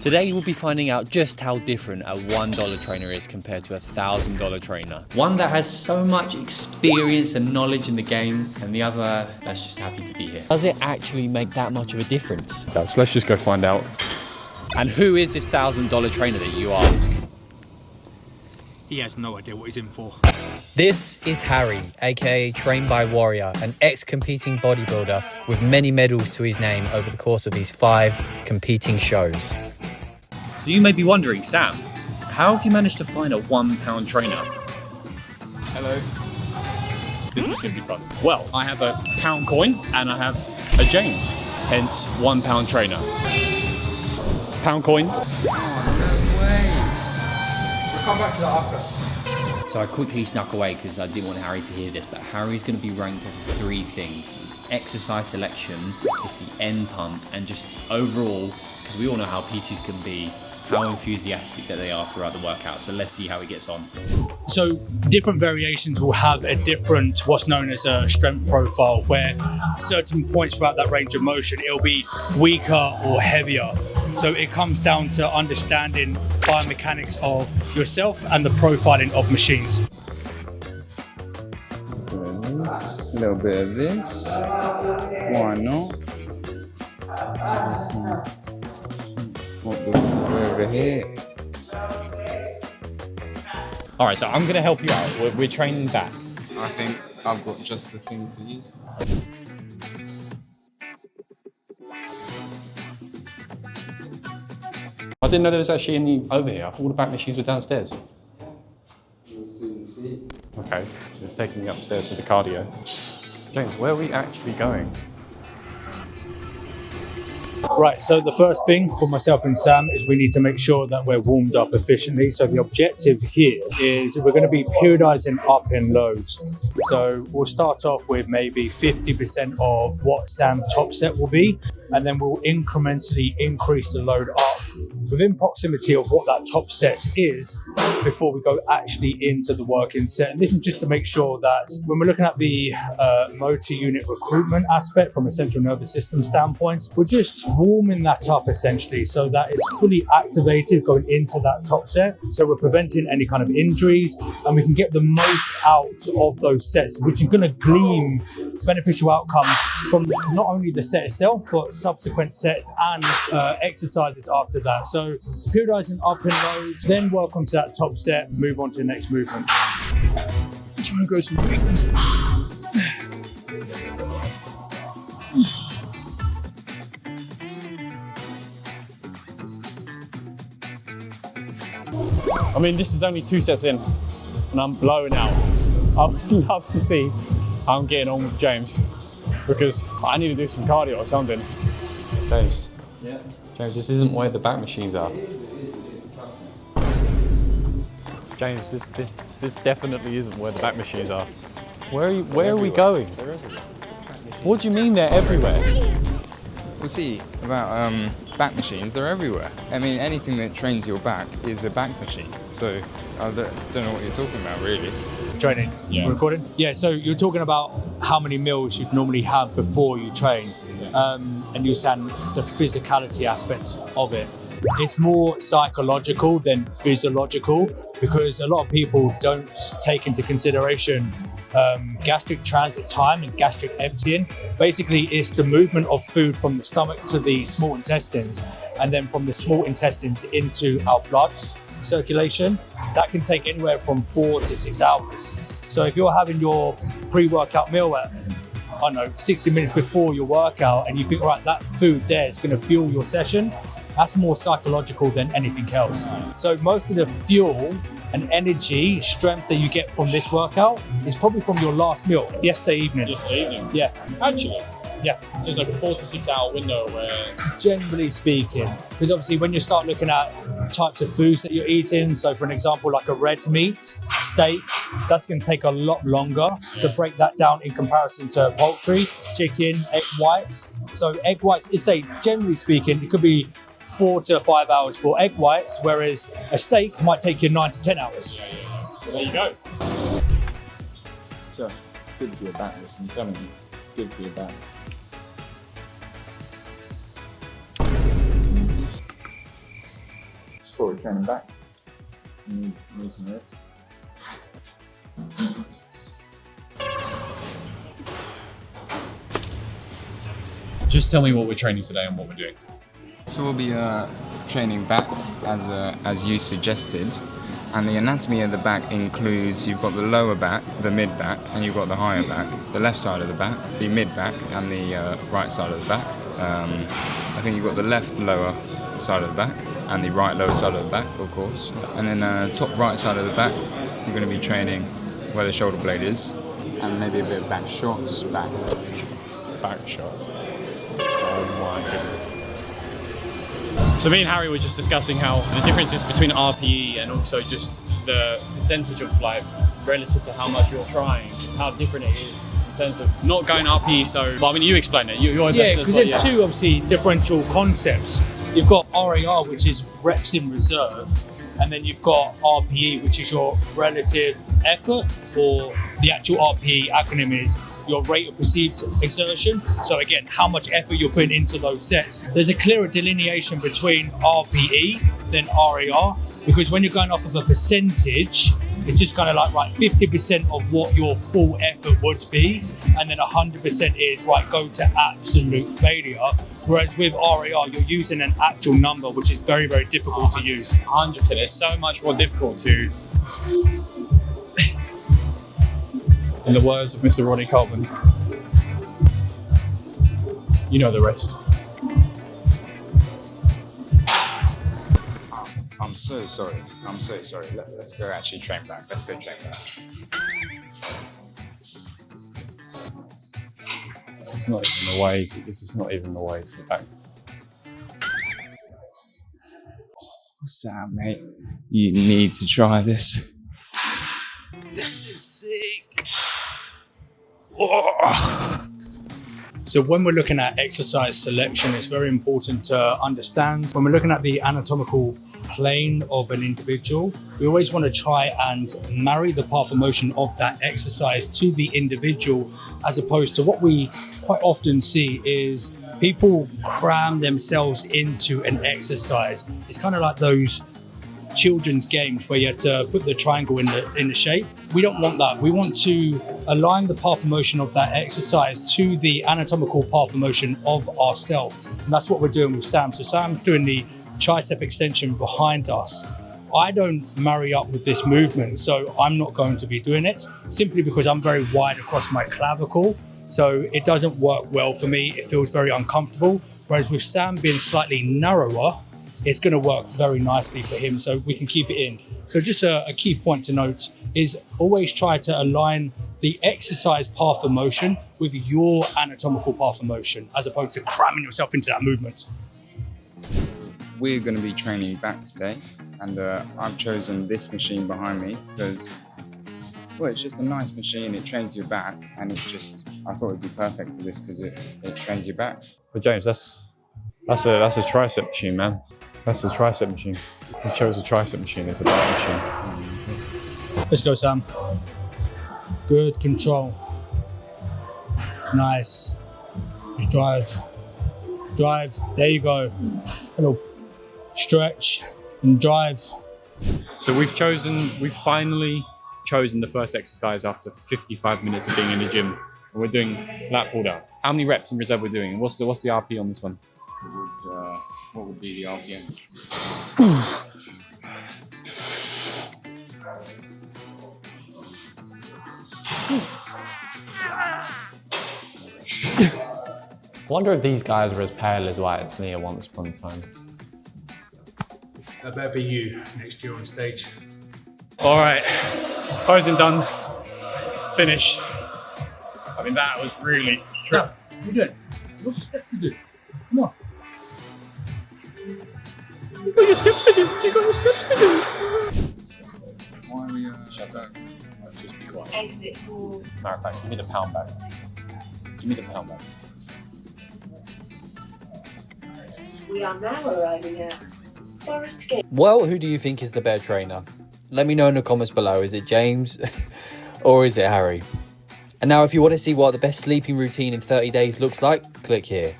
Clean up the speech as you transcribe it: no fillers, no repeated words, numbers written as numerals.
Today we'll be finding out just how different a $1 trainer is compared to a $1,000 trainer. One that has so much experience and knowledge in the game, and the other that's just happy to be here. Does it actually make that much of a difference? Guys, let's just go find out. And who is this $1,000 trainer that you ask? He has no idea what he's in for. This is Harry, aka Trained by Warrior, an ex-competing bodybuilder with many medals to his name over the course of his 5 competing shows. So you may be wondering, Sam, how have you managed to find a £1 trainer? Hello. This is going to be fun. Well, I have a pound coin and I have a James, hence £1 trainer. Pound coin. Oh, no way. We'll come back to that after. So I quickly snuck away because I didn't want Harry to hear this, but Harry's going to be ranked off of 3 things. It's exercise selection, it's the end pump, and just overall, because we all know how PTs can be, how enthusiastic that they are throughout the workout. So let's see how he gets on. So different variations will have a different, what's known as a strength profile, where certain points throughout that range of motion, it'll be weaker or heavier. So it comes down to understanding biomechanics of yourself and the profiling of machines. A little bit of this. Why not? Over here. All right, so I'm going to help you out. We're training back. I think I've got just the thing for you. I didn't know there was actually any over here. I thought all the back machines were downstairs. You'll soon see. Okay, so it's taking me upstairs to the cardio. James, where are we actually going? Right, so the first thing for myself and Sam is we need to make sure that we're warmed up efficiently. So the objective here is we're going to be periodizing up in loads. So we'll start off with maybe 50% of what Sam's top set will be, and then we'll incrementally increase the load up within proximity of what that top set is before we go actually into the working set. And this is just to make sure that when we're looking at the motor unit recruitment aspect from a central nervous system standpoint, we're just warming that up essentially so that it's fully activated going into that top set. So we're preventing any kind of injuries and we can get the most out of those sets, which is going to glean beneficial outcomes from not only the set itself, but subsequent sets and exercises after that. So periodizing up in loads, then work onto that top set, move on to the next movement. I'm trying to grow some wings. I mean, this is only 2 sets in and I'm blowing out. I would love to see how I'm getting on with James because I need to do some cardio or something. James. Yeah. James, this isn't where the back machines are. James, this definitely isn't where the back machines are. Where are we going? They're everywhere. What do you mean they're everywhere? We'll see about back machines. They're everywhere. I mean, anything that trains your back is a back machine. So I don't know what you're talking about, really. Training. Yeah. Recording? Yeah, so you're talking about how many meals you'd normally have before you train. And you're saying the physicality aspect of it. It's more psychological than physiological because a lot of people don't take into consideration gastric transit time and gastric emptying. Basically, it's the movement of food from the stomach to the small intestines and then from the small intestines into our blood circulation. That can take anywhere from 4 to 6 hours. So if you're having your pre-workout meal at 60 minutes before your workout and you think, right, that food there is going to fuel your session, that's more psychological than anything else. So most of the fuel and energy, strength that you get from this workout is probably from your last meal, yesterday evening. Yesterday evening? Yeah. Actually? Yeah. So it's like a 4 to 6 hour window where... Generally speaking, because obviously when you start looking at types of foods that you're eating, so for an example, like a red meat, steak, that's going to take a lot longer to break that down in comparison to poultry, chicken, egg whites. So egg whites, generally speaking, it could be 4 to 5 hours for egg whites, whereas a steak might take you 9 to 10 hours. Yeah. So there you go. So, good for your back, I'm telling you. Good for your back. Sort of training back. Need some rest. Just tell me what we're training today and what we're doing. So we'll be training back as you suggested, and the anatomy of the back includes you've got the lower back, the mid back, and you've got the higher back, the left side of the back, the mid back, and the right side of the back. I think you've got the left lower side of the back and the right lower side of the back, of course. And then top right side of the back, you're going to be training where the shoulder blade is, and maybe a bit of back shots, back shots. Oh my goodness. So me and Harry were just discussing how the differences between RPE and also just the percentage of like relative to how much you're trying is how different it is in terms of not going RPE. So, well, I mean, you explain it. You're Yeah, because they're two obviously differential concepts. You've got RAR, which is reps in reserve, and then you've got RPE, which is your relative effort, or the actual RPE acronym is your rate of perceived exertion. So again, how much effort you're putting into those sets. There's a clearer delineation between RPE than RAR, because when you're going off of a percentage, it's just kind of like, right, 50% of what your full effort would be, and then 100% is, right, go to absolute failure. Whereas with RAR, you're using an actual number, which is very, very difficult to use. 100%. It's so much more difficult to, in the words of Mr. Ronnie Coleman, you know the rest. I'm so sorry. Let's go actually train back. Let's go train back. This is not even the way to get back. Sam, mate, you need to try this. This is sick. So when we're looking at exercise selection, it's very important to understand when we're looking at the anatomical plane of an individual, we always want to try and marry the path of motion of that exercise to the individual, as opposed to what we quite often see is people cram themselves into an exercise. It's kind of like those children's games where you have to put the triangle in the shape. We don't want that. We want to align the path of motion of that exercise to the anatomical path of motion of ourselves. And that's what we're doing with Sam. So Sam's doing the tricep extension behind us. I don't marry up with this movement, so I'm not going to be doing it, simply because I'm very wide across my clavicle. So it doesn't work well for me. It feels very uncomfortable. Whereas with Sam being slightly narrower, it's going to work very nicely for him, so we can keep it in. So just a key point to note is always try to align the exercise path of motion with your anatomical path of motion, as opposed to cramming yourself into that movement. We're going to be training back today, and I've chosen this machine behind me because, well, it's just a nice machine. It trains your back, and it's just, I thought it'd be perfect for this because it trains your back. But James, that's a tricep machine, man. That's a tricep machine. He chose a tricep machine as a back machine. Let's go, Sam. Good control. Nice. Just drive. Drive. There you go. Hello. Stretch and drive. So we've finally chosen the first exercise after 55 minutes of being in the gym. And we're doing lat pull down. How many reps in reserve we're doing? What's the RP on this one? What would be the RPM? I wonder if these guys are as pale as white as me at once upon a time. That better be you next year on stage. All right, posing done, finished. I mean, that was really true. No, you do it. Look at steps to do. Come on. You got your steps to do. Why are we shut up? Just be quiet. Exit hall. Matter of fact, give me the pound bag. We are now arriving at Forest Gate. Well, who do you think is the better trainer? Let me know in the comments below. Is it James or is it Harry? And now if you want to see what the best sleeping routine in 30 days looks like, click here.